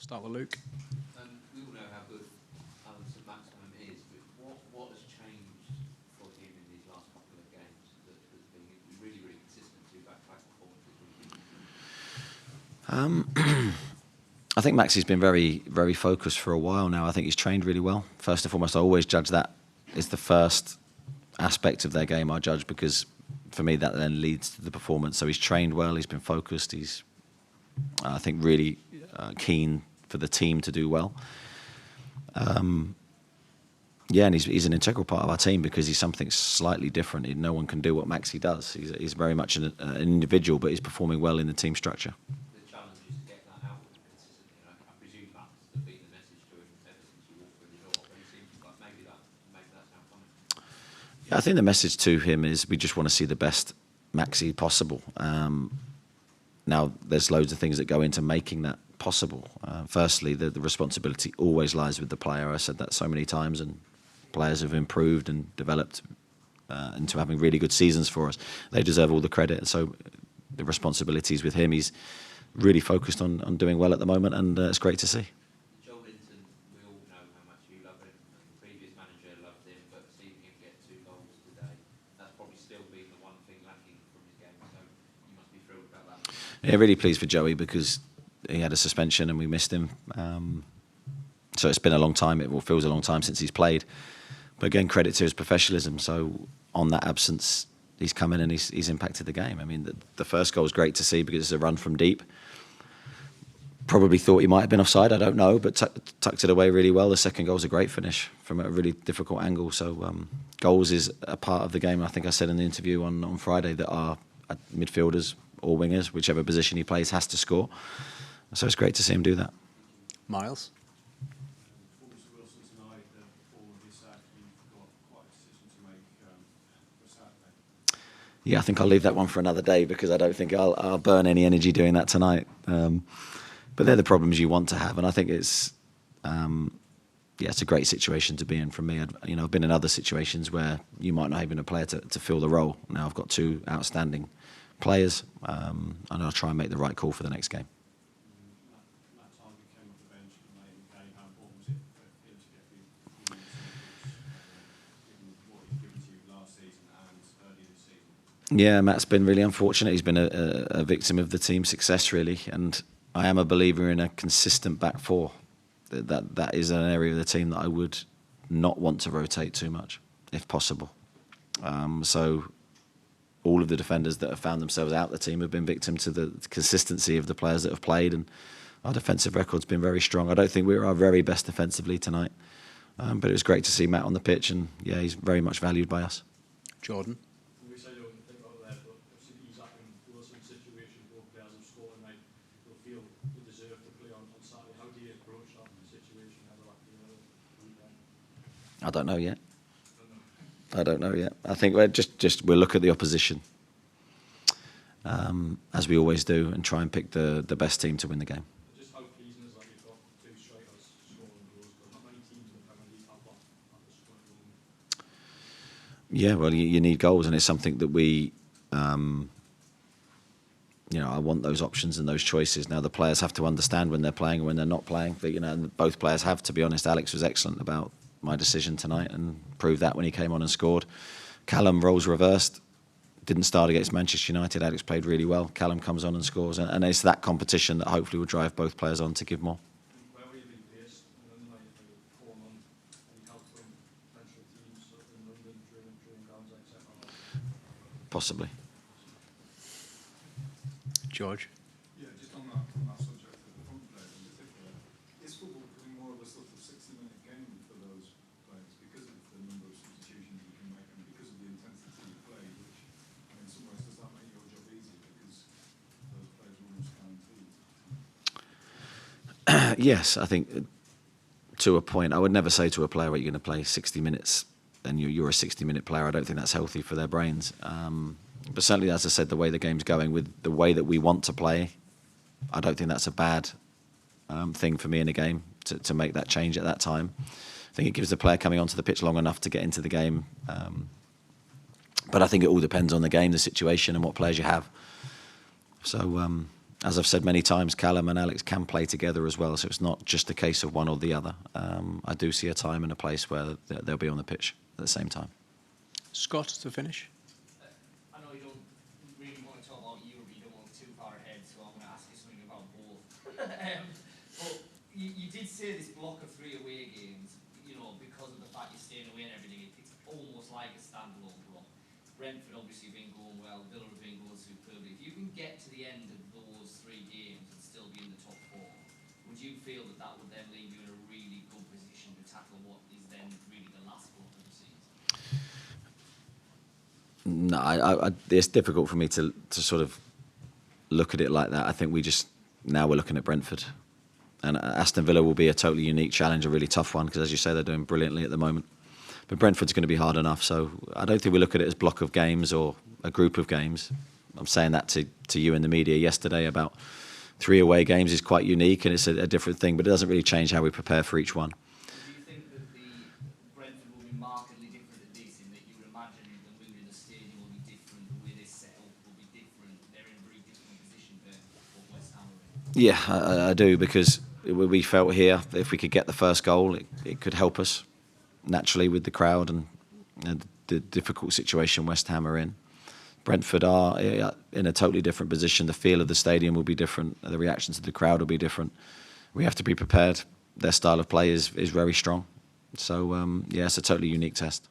start with Luke. We all know how good Alan St Maximum is, but what has changed for him in these last couple of games that has been really, really consistent to back-to-back performances? I think Maxi's been very, very focused for a while now. I think he's trained really well. First and foremost, I always judge that is the first aspect of their game I judge, because for me that then leads to the performance. So he's trained well, he's been focused, he's, I think, really keen for the team to do well. Yeah, and he's an integral part of our team because he's something slightly different. No one can do what Maxi does. He's very much an individual, but he's performing well in the team structure. The challenge is to get that out consistently. I presume that's been the message to him ever since you walked through the door, but it seems like maybe that's now coming. Yeah, I think the message to him is we just want to see the best Maxi possible. Now, there's loads of things that go into making that possible. Firstly, the responsibility always lies with the player. I said that so many times, and players have improved and developed into having really good seasons for us. They deserve all the credit, and so the responsibility is with him. He's really focused on doing well at the moment, and it's great to see. Joe Linton, we all know how much you love him, and the previous manager loved him, but seeing him get 2 goals today, that's probably still been the one thing lacking from his game, so you must be thrilled about that. Yeah, really pleased for Joey because he had a suspension and we missed him. So it's been a long time. It feels a long time since he's played. But again, credit to his professionalism. So on that absence, he's come in and he's impacted the game. I mean, the first goal was great to see because it's a run from deep. Probably thought he might have been offside, I don't know, but tucked it away really well. The second goal was a great finish from a really difficult angle. So goals is a part of the game. I think I said in the interview on Friday that our midfielders or wingers, whichever position he plays, has to score. So it's great to see him do that. Miles? Yeah, I think I'll leave that one for another day because I don't think I'll burn any energy doing that tonight. But they're the problems you want to have, and I think it's it's a great situation to be in for me. I've been in other situations where you might not have been a player to fill the role. Now I've got 2 outstanding players, and I'll try and make the right call for the next game. Yeah, Matt's been really unfortunate. He's been a victim of the team's success, really, and I am a believer in a consistent back four. That is an area of the team that I would not want to rotate too much, if possible. So all of the defenders that have found themselves out the team have been victim to the consistency of the players that have played, and our defensive record's been very strong. I don't think we were our very best defensively tonight, but it was great to see Matt on the pitch, and yeah, he's very much valued by us. Jordan? I don't know yet. I think we'll look at the opposition, as we always do, and try and pick the best team to win the game. Just how pleasing is that you've got 2 strikers scoring goals, but not many teams in the Premier League have that at this point at the moment. Yeah, well, you need goals, and it's something that we, I want those options and those choices. Now the players have to understand when they're playing and when they're not playing. But, and both players have, to be honest. Alex was excellent about my decision tonight and proved that when he came on and scored. Callum, roles reversed, didn't start against Manchester United. Alex played really well. Callum comes on and scores, and it's that competition that hopefully will drive both players on to give more. Where were you being based? In London, like for 4 months, any help from potential teams in London during grounds, etc.? Possibly. George? Yeah, just on that subject of the front players in particular, is football becoming more of a sort of 60-minute game for those players because of the number of substitutions you can make and because of the intensity of play, which in some ways does that make your job easy because those players are almost guaranteed? Yes, I think to a point. I would never say to a player, you're going to play 60 minutes and you're a 60-minute player. I don't think that's healthy for their brains. But certainly, as I said, the way the game's going, with the way that we want to play, I don't think that's a bad thing for me in a game to make that change at that time. I think it gives the player coming onto the pitch long enough to get into the game. But I think it all depends on the game, the situation, and what players you have. So, as I've said many times, Callum and Alex can play together as well, so it's not just a case of one or the other. I do see a time and a place where they'll be on the pitch at the same time. Scott, to finish. I know you don't really want to talk about Europe, you don't want too far ahead, so I'm going to ask you something about both. But you did say this block of 3 away games, you know, because of the fact you're staying away and everything, it's almost like a standalone block. Brentford obviously have been going well, Villa have been going superbly. If you can get to the end of those 3 games and still be in the top 4, would you feel that that would then leave you in a really good position to tackle what is then really the last block of the season? No, it's difficult for me to sort of look at it like that. I think now we're looking at Brentford. And Aston Villa will be a totally unique challenge, a really tough one, because as you say, they're doing brilliantly at the moment. But Brentford's going to be hard enough, so I don't think we look at it as block of games or a group of games. I'm saying that to you in the media yesterday about 3 away games is quite unique and it's a different thing, but it doesn't really change how we prepare for each one. Do you think that the Brentford will be markedly different at this, in that you would imagine the mood in the stadium will be different, the way they set up will be different, they're in a very different position to what West Ham are in? Yeah, I do, because we felt here if we could get the first goal, it could help us naturally with the crowd and the difficult situation West Ham are in. Brentford are in a totally different position. The feel of the stadium will be different. The reaction to the crowd will be different. We have to be prepared. Their style of play is very strong. So, yeah, it's a totally unique test.